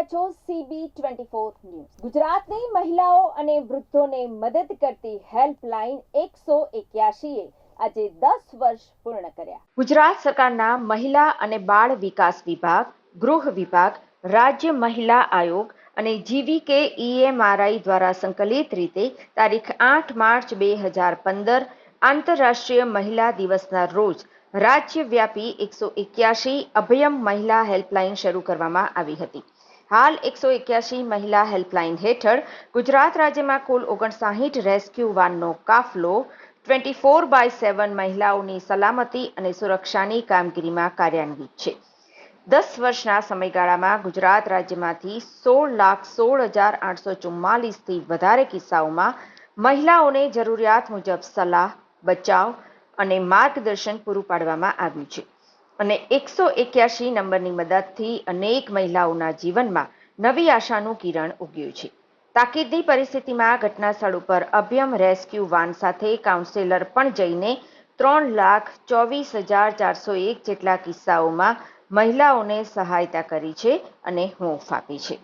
રહ્યા છો CB24 news. ગુજરાતની મહિલાઓ અને વૃદ્ધોને મદદ કરતી હેલ્પલાઇન 181 એ આજે 10 વર્ષ પૂર્ણ કર્યા। ગુજરાત સરકારના મહિલા અને બાળ વિકાસ વિભાગ, ગૃહ વિભાગ, રાજ્ય મહિલા આયોગ અને GVK EMRI દ્વારા સંકલિત રીતે તારીખ 8 માર્ચ 2015 આંતરરાષ્ટ્રીય મહિલા દિવસના રોજ રાજ્યવ્યાપી 181 અભયમ મહિલા હેલ્પલાઇન શરૂ કરવામાં આવી હતી। હાલ 181 મહિલા હેલ્પલાઇન હેઠળ ગુજરાત રાજ્યમાં કુલ 59 રેસ્ક્યુ વાનનો કાફલો 24/7 મહિલાઓની સલામતી અને સુરક્ષાની કામગીરીમાં કાર્યાન્વિત છે। 10 વર્ષના સમયગાળામાં ગુજરાત રાજ્યમાંથી 16,16,844 થી વધારે કિસ્સાઓમાં મહિલાઓને જરૂરિયાત મુજબ સલાહ, બચાવ અને માર્ગદર્શન પૂરું પાડવામાં આવ્યું છે અને 181 નંબરની મદદથી અનેક મહિલાઓના જીવનમાં નવી આશાનું કિરણ ઉગ્યું છે। તાકીદની પરિસ્થિતિમાં ઘટના સ્થળ ઉપર અભયમ રેસ્ક્યુ વાન સાથે કાઉન્સેલર પણ જઈને 3,24,401 જેટલા કિસ્સાઓમાં મહિલાઓને સહાયતા કરી છે અને હૂંફ આપી છે।